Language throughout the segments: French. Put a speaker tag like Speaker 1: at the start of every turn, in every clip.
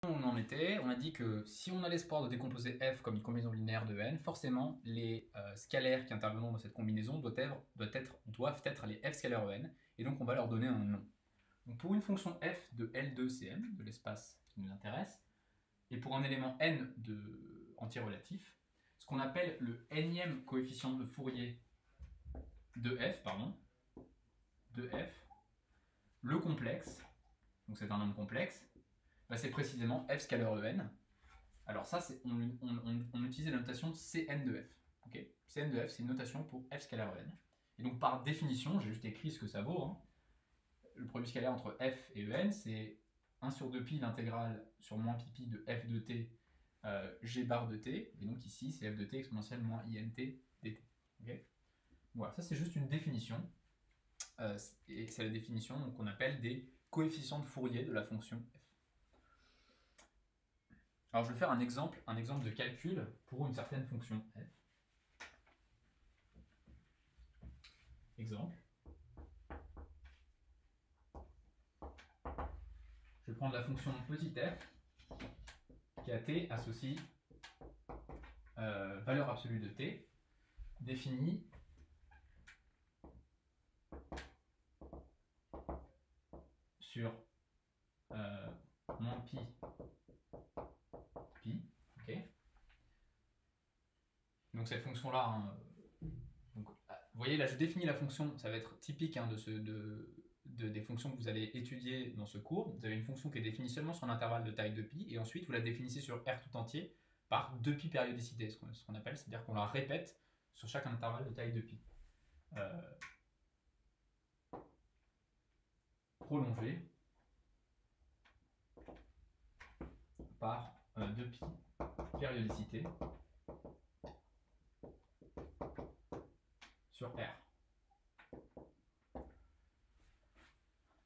Speaker 1: On en était, on a dit que si on a l'espoir de décomposer f comme une combinaison linéaire de n, forcément les scalaires qui interviennent dans cette combinaison doivent être les f scalaires de n, et donc on va leur donner un nom. Donc pour une fonction f de L2Cm, de l'espace qui nous intéresse, et pour un élément n de antirelatif, ce qu'on appelle le nème coefficient de Fourier de f, le complexe, donc c'est un nombre complexe, bah c'est précisément f scalaire de n. Alors ça, on utilise la notation Cn de f. Okay, Cn de f, c'est une notation pour f scalaire de n. Et donc par définition, j'ai juste écrit ce que ça vaut. Hein. Le produit scalaire entre f et en, c'est 1 sur 2pi l'intégrale sur moins pi de f de t g bar de t. Et donc ici, c'est f de t exponentielle moins int dt. Okay, voilà, ça c'est juste une définition. Et c'est la définition qu'on appelle des coefficients de Fourier de la fonction f. Alors je vais faire un exemple de calcul pour une certaine fonction f. Exemple. Je vais prendre la fonction petit f qui à t associe valeur absolue de t définie sur moins pi, ok. Donc cette fonction là, hein, donc, vous voyez là je définis la fonction, ça va être typique hein, des fonctions que vous allez étudier dans ce cours. Vous avez une fonction qui est définie seulement sur un intervalle de taille de pi, et ensuite vous la définissez sur R tout entier par 2pi périodicité, ce qu'on appelle, c'est-à-dire qu'on la répète sur chaque intervalle de taille de pi. Prolongé par 2pi périodicité sur R.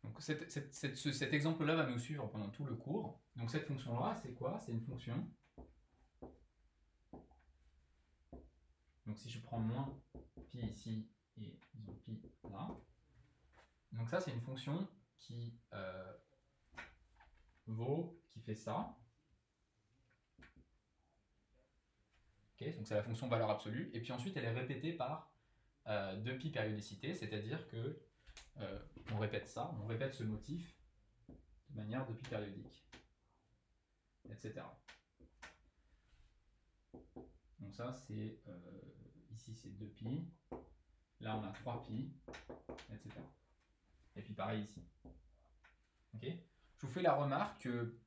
Speaker 1: Donc cet exemple-là va nous suivre pendant tout le cours. Donc cette fonction-là, c'est quoi? C'est une fonction. Donc si je prends moins pi ici et disons pi là, donc ça c'est une fonction qui qui fait ça. Okay, donc c'est la fonction valeur absolue. Et puis ensuite elle est répétée par 2pi périodicité, c'est-à-dire que on répète ça, on répète ce motif de manière 2pi périodique, etc. Donc ça c'est ici c'est 2pi, là on a 3pi, etc. Et puis pareil ici. Okay, je vous fais la remarque que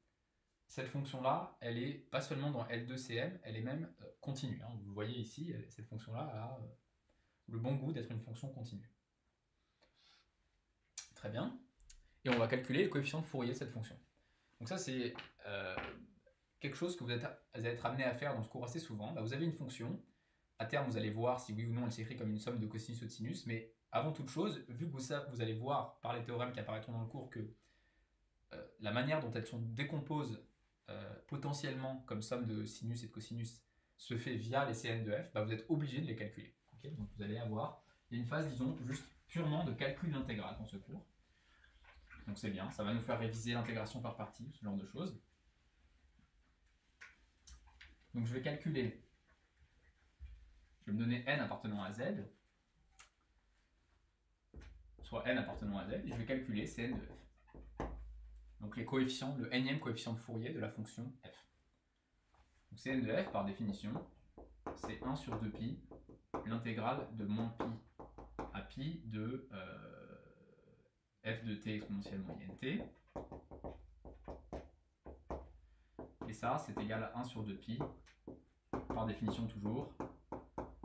Speaker 1: cette fonction-là, elle est pas seulement dans L2Cm, elle est même continue. Hein. Vous le voyez ici, cette fonction-là a le bon goût d'être une fonction continue. Très bien. Et on va calculer le coefficient de Fourier de cette fonction. Donc ça, c'est quelque chose que vous allez être amené à faire dans ce cours assez souvent. Bah, vous avez une fonction. À terme, vous allez voir si oui ou non elle s'écrit comme une somme de cosinus ou de sinus. Mais avant toute chose, vu que vous allez voir par les théorèmes qui apparaîtront dans le cours que la manière dont elles sont décomposées potentiellement comme somme de sinus et de cosinus se fait via les Cn de f, bah vous êtes obligé de les calculer. Okay, donc vous allez avoir, il y a une phase, disons, juste purement de calcul d'intégrale dans ce cours. Donc c'est bien, ça va nous faire réviser l'intégration par partie, ce genre de choses. Donc je vais calculer, je vais me donner n appartenant à z, soit n appartenant à z, et je vais calculer Cn de f. Donc les coefficients, le nème coefficient de Fourier de la fonction f. Donc Cn de f, par définition, c'est 1 sur 2pi, l'intégrale de moins pi à pi de f de t exponentielle moyenne t. Et ça, c'est égal à 1 sur 2pi, par définition toujours,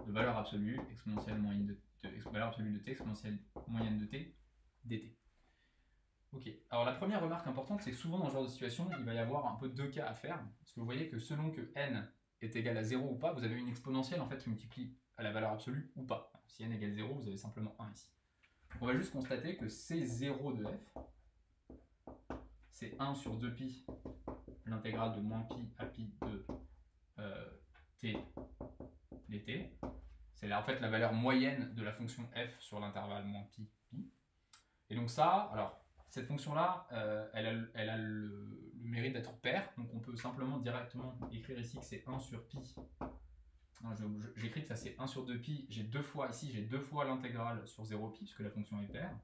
Speaker 1: de valeur absolue exponentielle moyenne valeur absolue de t exponentielle moyenne de t dt. Ok, alors la première remarque importante, c'est que souvent dans ce genre de situation, il va y avoir un peu deux cas à faire. Parce que vous voyez que selon que n est égal à 0 ou pas, vous avez une exponentielle en fait qui multiplie à la valeur absolue ou pas. Si n égale 0, vous avez simplement 1 ici. Donc on va juste constater que C0 de f, c'est 1 sur 2pi, l'intégrale de moins pi à pi de t dt. C'est en fait la valeur moyenne de la fonction f sur l'intervalle moins pi, pi. Et donc ça, alors cette fonction-là, elle a le mérite d'être paire, donc simplement directement écrire ici que c'est 1 sur pi. J'écris que ça c'est 1 sur 2 pi, j'ai deux fois l'intégrale sur 0 pi, puisque la fonction est paire.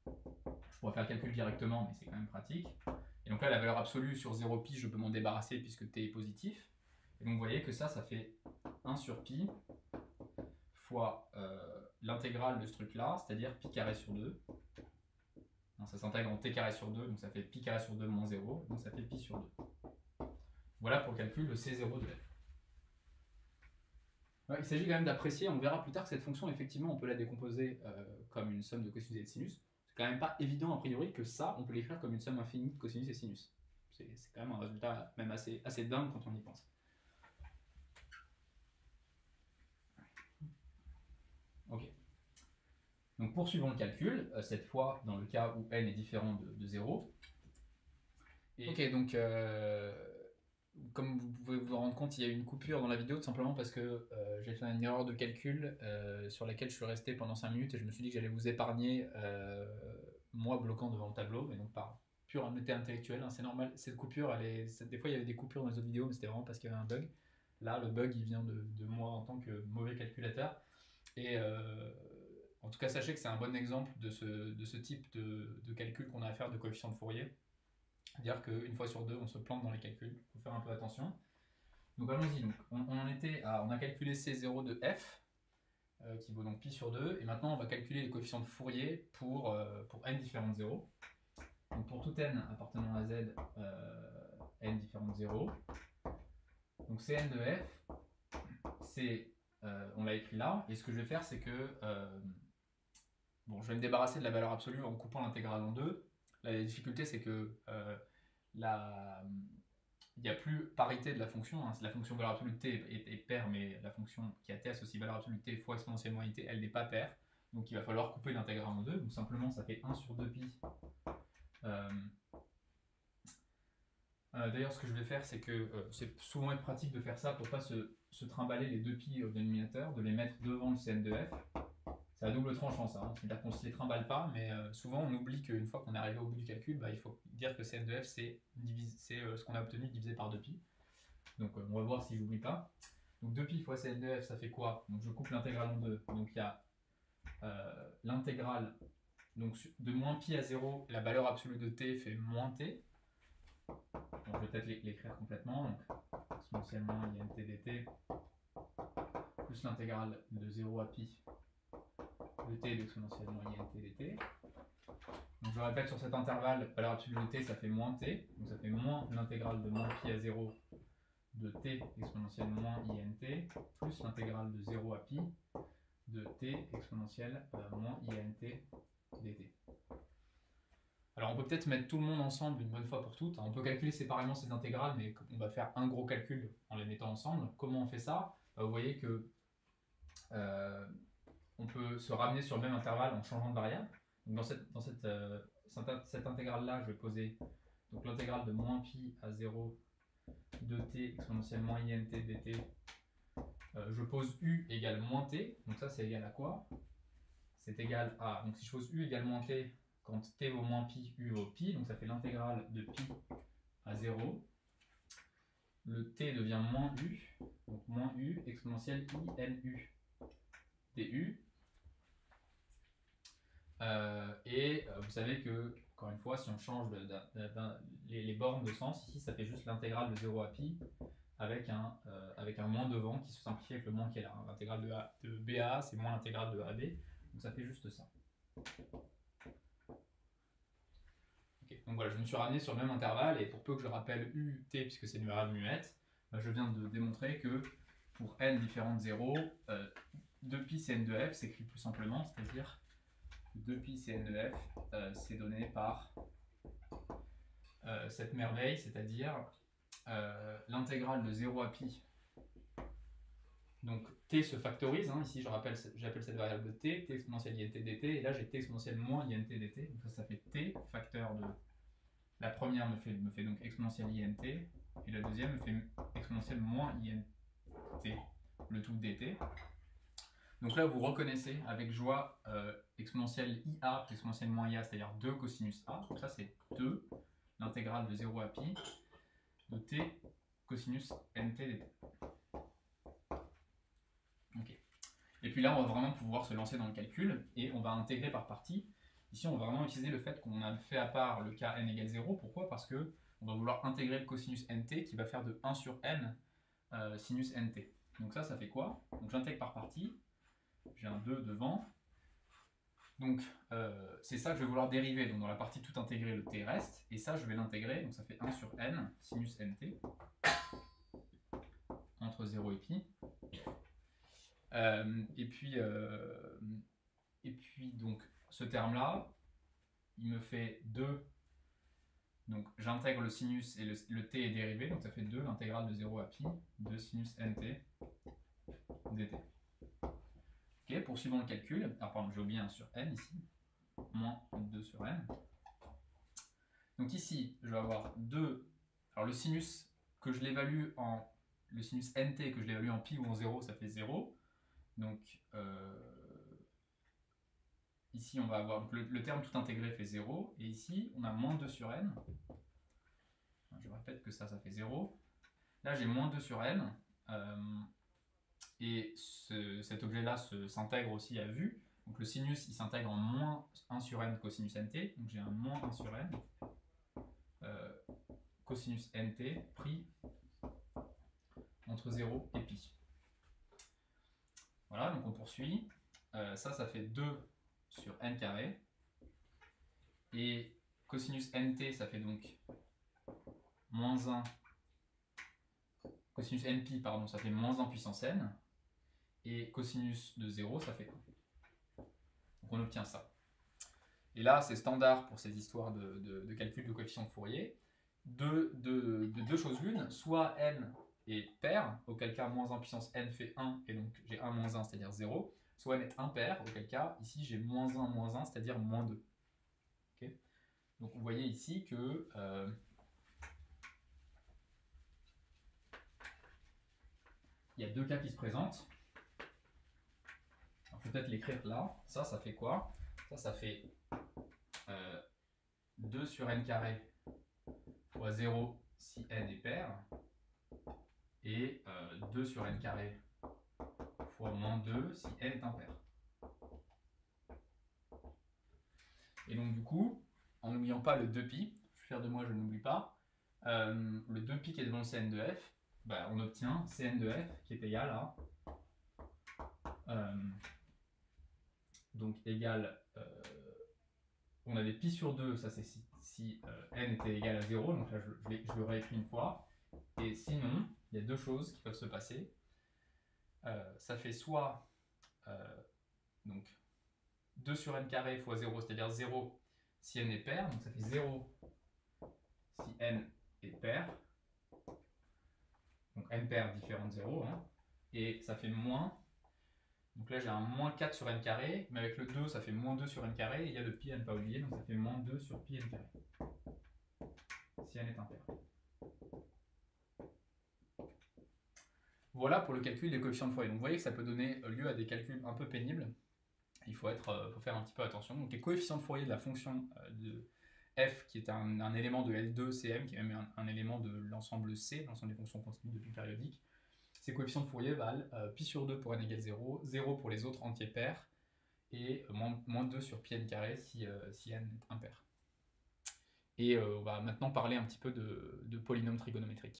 Speaker 1: Je pourrais faire le calcul directement, mais c'est quand même pratique. Et donc là, la valeur absolue sur 0 pi, je peux m'en débarrasser puisque t est positif. Et donc vous voyez que ça fait 1 sur pi fois l'intégrale de ce truc-là, c'est-à-dire pi carré sur 2. Non, ça s'intègre en t carré sur 2, donc ça fait pi carré sur 2 moins 0, donc ça fait pi sur 2. Voilà pour le calcul de C0 de f. Ouais, il s'agit quand même d'apprécier, on verra plus tard que cette fonction, effectivement, on peut la décomposer comme une somme de cosinus et de sinus. C'est quand même pas évident a priori que ça, on peut l'écrire comme une somme infinie de cosinus et sinus. C'est quand même un résultat même assez dingue quand on y pense. Ok. Donc poursuivons le calcul, cette fois dans le cas où n est différent de 0. Ok, donc comme vous pouvez vous rendre compte, il y a eu une coupure dans la vidéo tout simplement parce que j'ai fait une erreur de calcul sur laquelle je suis resté pendant 5 minutes et je me suis dit que j'allais vous épargner moi bloquant devant le tableau, et donc par pure honnêteté intellectuelle, hein, c'est normal, cette coupure, des fois il y avait des coupures dans les autres vidéos, mais c'était vraiment parce qu'il y avait un bug. Là, le bug il vient de moi en tant que mauvais calculateur. Et en tout cas, sachez que c'est un bon exemple de ce type de calcul qu'on a à faire de coefficient de Fourier. C'est-à-dire qu'une fois sur deux, on se plante dans les calculs. Il faut faire un peu attention. Donc allons-y. On a calculé C0 de f, qui vaut donc pi sur 2. Et maintenant, on va calculer les coefficients de Fourier pour n différent de 0. Donc pour tout n appartenant à z, n différent de 0. Donc Cn de f, c'est... on l'a écrit là, et ce que je vais faire, c'est que je vais me débarrasser de la valeur absolue en coupant l'intégrale en deux. La difficulté, c'est que il n'y a plus parité de la fonction. Hein. La fonction valeur absolue de t est paire, mais la fonction qui a t associe valeur absolue de t fois exponentielle moins t, elle n'est pas paire. Donc il va falloir couper l'intégrale en deux. Donc simplement, ça fait 1 sur 2 pi. D'ailleurs, ce que je vais faire, c'est que c'est souvent être pratique de faire ça pour ne pas se trimballer les 2 pi au dénominateur, de les mettre devant le Cn de f. C'est à double tranchant ça, hein. C'est-à-dire qu'on ne se les trimballe pas, mais souvent on oublie qu'une fois qu'on est arrivé au bout du calcul, il faut dire que Cn de f c'est ce qu'on a obtenu divisé par 2pi. Donc on va voir si j'oublie pas. Donc 2pi fois Cn de f, ça fait quoi? Donc je coupe l'intégrale en deux. Donc il y a l'intégrale de moins pi à 0, la valeur absolue de t fait moins t. Donc, je vais peut-être l'écrire complètement. Donc exponentielle moins int dt plus l'intégrale de 0 à pi de t d'exponentielle moins int dt. Donc je répète, sur cet intervalle, valeur absolue de t, ça fait moins t. Donc ça fait moins l'intégrale de moins pi à 0 de t exponentielle moins int plus l'intégrale de 0 à pi de t exponentielle moins int dt. Alors on peut peut-être mettre tout le monde ensemble une bonne fois pour toutes. On peut calculer séparément ces intégrales, mais on va faire un gros calcul en les mettant ensemble. Comment on fait ça? Vous voyez que on peut se ramener sur le même intervalle en changeant de variable. Donc dans cette intégrale-là, je vais poser l'intégrale de moins pi à 0 de t exponentielle moins int dt. Je pose u égale moins t. Donc ça, c'est égal à quoi? C'est égal à... Donc si je pose u égale moins t, quand t vaut moins pi, u vaut pi. Donc ça fait l'intégrale de pi à 0. Le t devient moins u. Donc moins u exponentielle inu du. Vous savez que, encore une fois, si on change les bornes de sens, ici ça fait juste l'intégrale de 0 à pi avec un moins devant qui se simplifie avec le moins qui est là. L'intégrale de b à a, c'est moins l'intégrale de ab, donc ça fait juste ça. Okay. Donc voilà, je me suis ramené sur le même intervalle, et pour peu que je rappelle ut, puisque c'est une variable muette, je viens de démontrer que pour n différent de 0, 2pi Cn de f s'écrit plus simplement, c'est-à-dire 2pi Cn de f, c'est donné par cette merveille, c'est-à-dire l'intégrale de 0 à pi. Donc t se factorise, hein, ici j'appelle cette variable de t exponentielle int dt, et là j'ai t exponentielle moins int dt, donc ça fait t facteur de... La première me fait donc exponentielle int, et la deuxième me fait exponentielle moins int, le tout dt. Donc là, vous reconnaissez avec joie exponentielle IA plus exponentielle moins IA, c'est-à-dire 2 cosinus A. Donc ça, c'est 2, l'intégrale de 0 à pi. de t cosinus nt dt. Ok. Et puis là, on va vraiment pouvoir se lancer dans le calcul et on va intégrer par partie. Ici, on va vraiment utiliser le fait qu'on a fait à part le cas n égale 0. Pourquoi? Parce que on va vouloir intégrer le cosinus nt qui va faire de 1 sur n sinus nt. Donc ça fait quoi? Donc j'intègre par partie. J'ai un 2 devant. Donc c'est ça que je vais vouloir dériver. Donc dans la partie tout intégrée, le t reste. Et ça, je vais l'intégrer. Donc ça fait 1 sur n sinus nt entre 0 et pi. Et puis donc ce terme-là, il me fait 2. Donc j'intègre le sinus et le t est dérivé. Donc ça fait 2 l'intégrale de 0 à pi de sinus nt dt. Ok, poursuivons le calcul. Alors pardon, j'ai oublié 1 sur n ici. Moins 2 sur n. Donc ici, je vais avoir 2. Alors le sinus que je l'évalue en... Le sinus nt que je l'évalue en pi ou en 0, ça fait 0. Donc ici, on va avoir... Donc, le terme tout intégré fait 0. Et ici, on a moins 2 sur n. Je répète que ça fait 0. Là, j'ai moins 2 sur n. Et cet objet-là s'intègre aussi à vue. Donc le sinus, il s'intègre en moins 1 sur n cosinus nt. Donc j'ai un moins 1 sur n cosinus nt pris entre 0 et pi. Voilà, donc on poursuit. Ça fait 2 sur n carré. Et cosinus nt, ça fait donc moins 1. Cosinus npi, pardon, ça fait moins 1 puissance n. Et cosinus de 0, ça fait 1. Donc on obtient ça. Et là, c'est standard pour ces histoires de calcul de coefficient de Fourier. De deux choses l'une, soit n est pair, auquel cas moins 1 puissance n fait 1, et donc j'ai 1 moins 1, c'est-à-dire 0, soit n est impair, auquel cas ici j'ai moins 1, c'est-à-dire moins 2. Okay, donc vous voyez ici que il y a deux cas qui se présentent. Alors, je vais peut-être l'écrire là. Ça fait quoi? Ça fait 2 sur n carré fois 0 si n est pair, et 2 sur n carré fois moins 2 si n est impair. Et donc du coup, en n'oubliant pas le 2pi, je vais faire de moi, je n'oublie pas, le 2pi qui est devant le Cn de f, bah, on obtient Cn de f qui est égal à donc égal, on avait pi sur 2, ça c'est si n était égal à 0, donc là je le réécris une fois, et sinon, il y a deux choses qui peuvent se passer. Ça fait soit donc 2 sur n carré fois 0, c'est-à-dire 0 si n est pair, donc ça fait 0 si n est pair, donc n pair différent de 0, hein, et ça fait moins, donc là j'ai un moins 4 sur n carré, mais avec le 2 ça fait moins 2 sur n carré, et il y a le pi à ne pas oublier, donc ça fait moins 2 sur pi n carré, si n est impair. Voilà pour le calcul des coefficients de Fourier. Donc vous voyez que ça peut donner lieu à des calculs un peu pénibles. Il faut faire un petit peu attention. Donc les coefficients de Fourier de la fonction de f, qui est un élément de L2Cm, qui est même un élément de l'ensemble C, l'ensemble des fonctions continues de pi périodique. Ces coefficients de Fourier valent pi sur 2 pour n égale 0, 0 pour les autres entiers pairs, et moins 2 sur pi n carré si n est impair. Et on va maintenant parler un petit peu de polynômes trigonométriques.